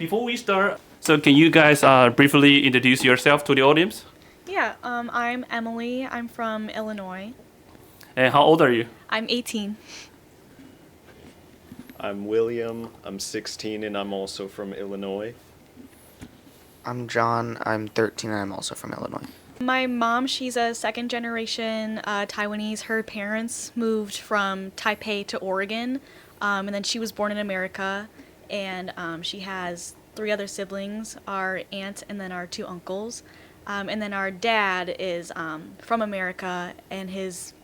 Before we start, so can you guys briefly introduce yourself to the audience? Yeah, I'm Emily. I'm from Illinois. And how old are you? I'm 18. I'm William. I'm 16 and I'm also from Illinois. I'm John. I'm 13 and I'm also from Illinois. My mom, she's a second generation Taiwanese. Her parents moved from Taipei to Oregon, and then she was born in America. And she has 3 other siblings, our aunt and then our 2 uncles. And then our dad is from America, and his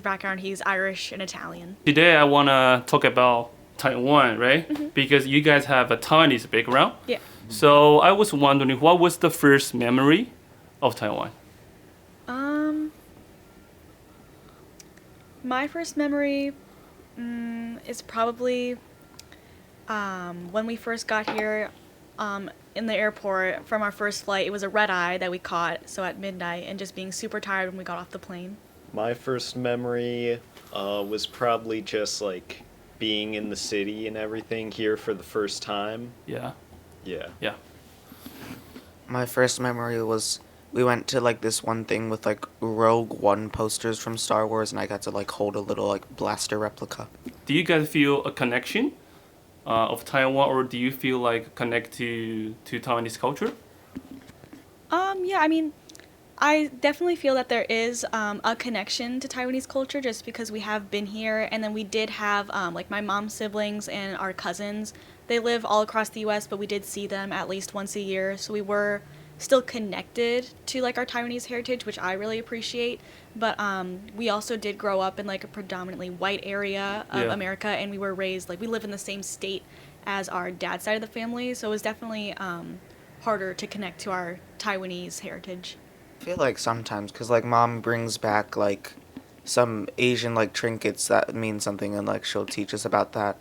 background, he's Irish and Italian. Today I want to talk about Taiwan, right? Mm-hmm. Because you guys have a Taiwanese background. Yeah. So I was wondering, what was the first memory of Taiwan? My first memory is probably when we first got here in the airport from our first flight. It was a red eye that we caught, so at midnight, and just being super tired when we got off the plane. My first memory was probably just like being in the city and everything here for the first time. Yeah. Yeah. My first memory was we went to like this one thing with like Rogue One posters from Star Wars, and I got to like hold a little like blaster replica. Do you guys feel a connection of Taiwan, or do you feel like connect to Taiwanese culture? Yeah, I mean, I definitely feel that there is a connection to Taiwanese culture just because we have been here, and then we did have like my mom's siblings and our cousins. They live all across the U.S., but we did see them at least once a year, so we were still connected to like our Taiwanese heritage, which I really appreciate. But we also did grow up in like a predominantly white area of America, and we were raised like we live in the same state as our dad's side of the family, so it was definitely harder to connect to our Taiwanese heritage. I feel like sometimes, because like mom brings back like some Asian like trinkets that mean something, and like she'll teach us about that.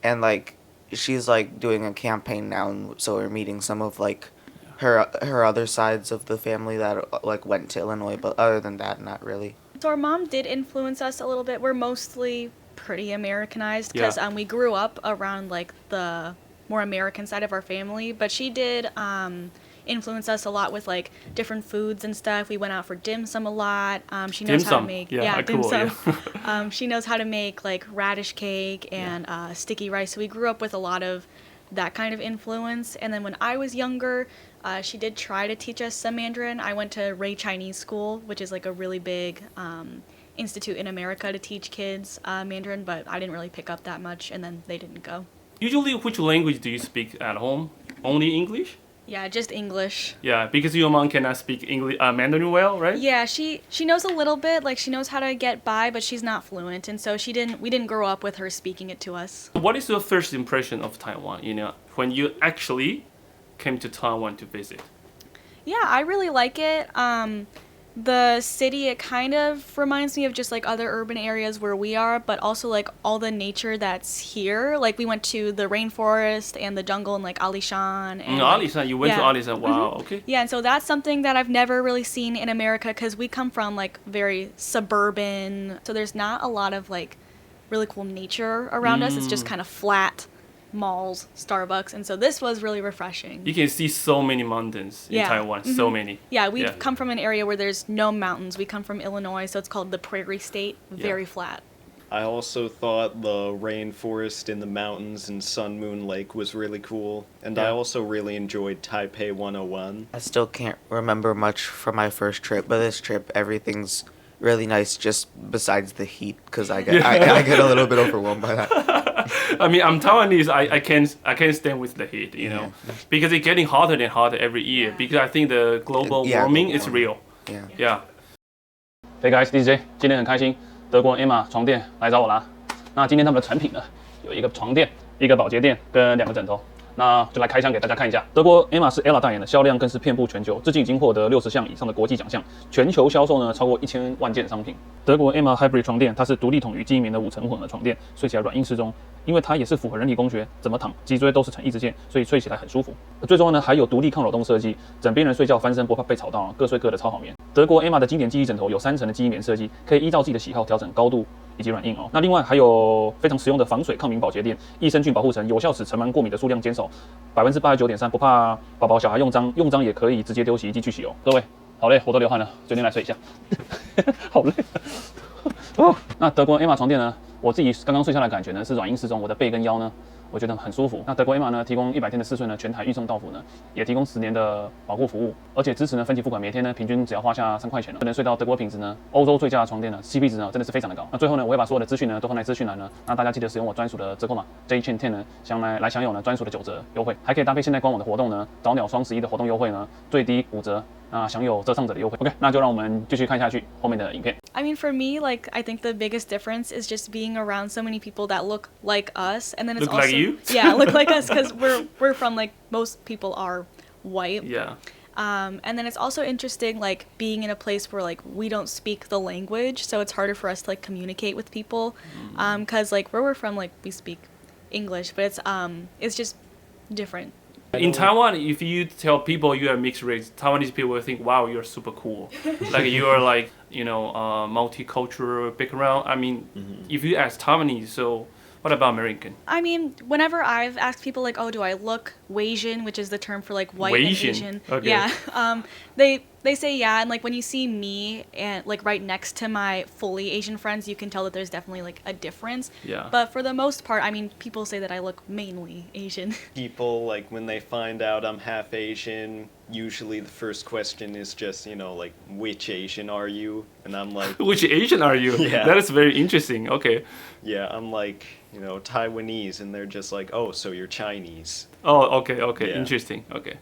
And like she's like doing a campaign now, and so we're meeting some of like her other sides of the family that like went to Illinois, but other than that, not really. So our mom did influence us a little bit. We're mostly pretty Americanized because we grew up around like the more American side of our family, but she did influence us a lot with like different foods and stuff. We went out for dim sum a lot. She knows how to make dim sum. She knows how to make like radish cake and sticky rice. So we grew up with a lot of that kind of influence. And then when I was younger, she did try to teach us some Mandarin. I went to Ray Chinese School, which is like a really big institute in America to teach kids Mandarin, but I didn't really pick up that much, and then they didn't go. Usually, which language do you speak at home? Only English? Yeah, just English. Yeah, because your mom cannot speak English, Mandarin well, right? Yeah, she knows a little bit, like she knows how to get by, but she's not fluent, and so we didn't grow up with her speaking it to us. What is your first impression of Taiwan, when you actually came to Taiwan to visit? Yeah, I really like it. The city, it kind of reminds me of just like other urban areas where we are, but also like all the nature that's here. Like we went to the rainforest and the jungle and like Alishan. And Alishan, you went to Alishan, wow, okay. Yeah, and so that's something that I've never really seen in America because we come from like very suburban, so there's not a lot of like really cool nature around us. It's just kind of flat malls, Starbucks, and so this was really refreshing. You can see so many mountains in Taiwan, so many. Yeah, we've come from an area where there's no mountains. We come from Illinois, so it's called the Prairie State, very flat. I also thought the rainforest in the mountains and Sun Moon Lake was really cool, and I also really enjoyed Taipei 101. I still can't remember much from my first trip, but this trip, everything's really nice just besides the heat, because I get a little bit overwhelmed by that. I mean, I'm Taiwanese. I can't stand with the heat, because it's getting hotter and hotter every year. Because I think the global warming is real. Yeah. Hey guys, DJ， 今天很开心，德国 Emma 床垫来找我啦。那今天他们的产品呢，有一个床垫、一个保洁垫跟2个枕头。那就来开箱给大家看一下。德国 Emma 是 Ella 代言的，销量更是遍布全球，至今已经获得60项以上的国际奖项，全球销售呢超过1000万件商品。德国 Emma Hybrid 床垫，它是独立筒与记忆棉的5层混合床垫，睡起来软硬适中，因为它也是符合人体工学，怎么躺脊椎都是呈一直线，所以睡起来很舒服。最重要呢，还有独立抗扰动设计，枕边人睡觉翻身不怕被吵到，各睡各的超好眠。德国 Emma 的经典记忆枕头有3层的记忆棉设计，可以依照自己的喜好调整高度、以及软硬哦。那另外还有非常实用的防水抗敏保洁垫，益生菌保护层，有效使尘螨过敏的数量减少89.3%，不怕宝宝小孩用脏也可以直接丢洗衣机去洗哦。各位，好累，我都流汗了，决定来睡一下，好累。哦，那德国 Emma 床垫呢？我自己刚刚睡下来的感觉呢是软硬适中，我的背跟腰呢，我觉得很舒服。那德国 Emma 呢提供100天的试睡呢，全台运送到府呢，也提供10年的保护服务，而且支持呢分期付款，每天呢平均只要花下3块钱，能睡到德国品质呢，欧洲最佳的床垫呢 ，CP 值呢真的是非常的高。那最后呢，我会把所有的资讯呢都放在资讯栏呢，那大家记得使用我专属的折扣码 JChain10呢，来享有呢专属的9折优惠，还可以搭配现在官网的活动呢，早鸟双11的活动优惠呢，最低5折。享有折上者的优惠。OK， 那就让我们继续看下去后面的影片。I mean, for me, like, I think the biggest difference is just being around so many people that look like us, and then it's Look also like you? Yeah, look like us because we're from like most people are white. Yeah. And then it's also interesting, like, being in a place where like we don't speak the language, so it's harder for us to like communicate with people. Because like where we're from, like we speak English, but it's just different. In Taiwan, if you tell people you are mixed race, Taiwanese people will think, "Wow, you're super cool." Like you are like multicultural background. I mean, if you ask Taiwanese, so what about American? I mean, whenever I've asked people like, "Oh, do I look Wasian?" which is the term for like white and Asian. Okay. Yeah. They say yeah, and like when you see me and like right next to my fully Asian friends, you can tell that there's definitely like a difference. Yeah. But for the most part, I mean, people say that I look mainly Asian. People, like, when they find out I'm half Asian, usually the first question is just, like, which Asian are you? And I'm like... Which Asian are you? Yeah. That is very interesting. Okay. Yeah, I'm like, Taiwanese, and they're just like, oh, so you're Chinese. Oh, okay. Yeah. Interesting. Okay.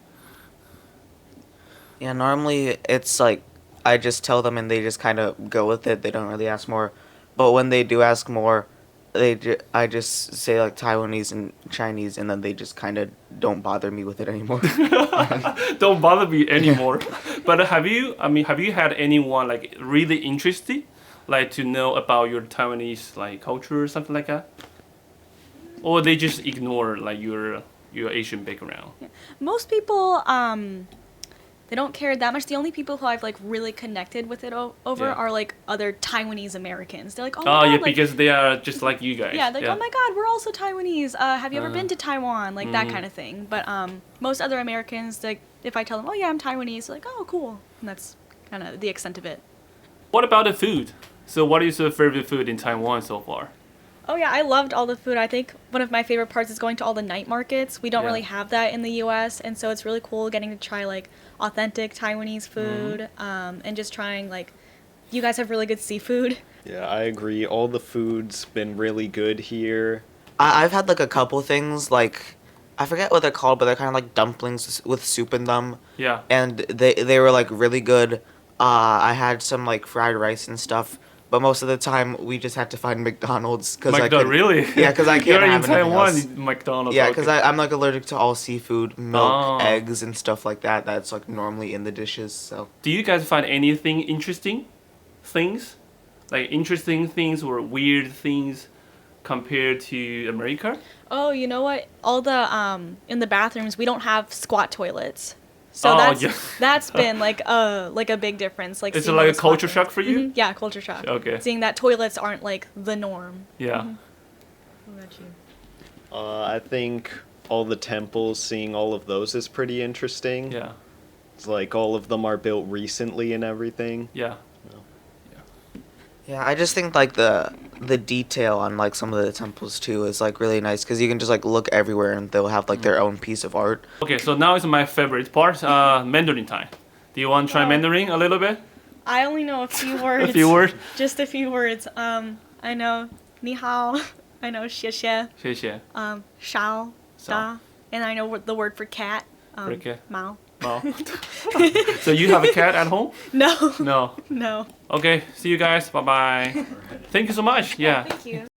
Yeah, normally it's like I just tell them and they just kind of go with it. They don't really ask more. But when they do ask more, I just say like Taiwanese and Chinese, and then they just kind of don't bother me with it anymore. Don't bother me anymore. But have you had anyone like really interested, like to know about your Taiwanese like culture or something like that? Or they just ignore like your Asian background? Yeah. Most people they don't care that much. The only people who I've like really connected with it over are like other Taiwanese Americans. They're like, oh my God, yeah, like, because they are just like you guys. Yeah, they're like, oh my God, we're also Taiwanese. Have you ever been to Taiwan? Like that kind of thing. But most other Americans, like if I tell them, oh yeah, I'm Taiwanese, they're like, oh cool. And that's kind of the extent of it. What about the food? So what is your favorite food in Taiwan so far? Oh yeah, I loved all the food. I think one of my favorite parts is going to all the night markets. We don't really have that in the US, and so it's really cool getting to try like authentic Taiwanese food and just trying like you guys have really good seafood. Yeah, I agree. All the food's been really good here. I've had like a couple things, like I forget what they're called, but they're kind of like dumplings with soup in them. Yeah. And they were like really good. I had some like fried rice and stuff. But most of the time, we just had to find McDonald's because I couldn't. Really? Yeah, because I can't have anything Taiwan, else. McDonald's. Yeah, because I'm like allergic to all seafood, milk, Oh. eggs, and stuff like that. That's like normally in the dishes. So. Do you guys find anything interesting? Things? Like interesting things or weird things compared to America? Oh, you know what? All the in the bathrooms, we don't have squat toilets. So that's been like a big difference. Like Is it seeing like all a the culture squat shock for you? toilets. Yeah, culture shock. Okay. Seeing that toilets aren't like the norm. Yeah. What about you? I think all the temples, seeing all of those is pretty interesting. Yeah. It's like all of them are built recently and everything. Yeah. Yeah, I just think like the detail on like some of the temples too is like really nice because you can just like look everywhere and they'll have like their own piece of art. Okay, so now is my favorite part, Mandarin time. Do you want to try Mandarin a little bit? I only know a few words. A few words? Just a few words. I know 你好. I know 谢谢. 谢谢. 少 da. And I know the word for cat. For cat. 猫. Oh. So you have a cat at home? No. No. No. Okay, see you guys. Bye bye. Thank you so much. Yeah. Thank you.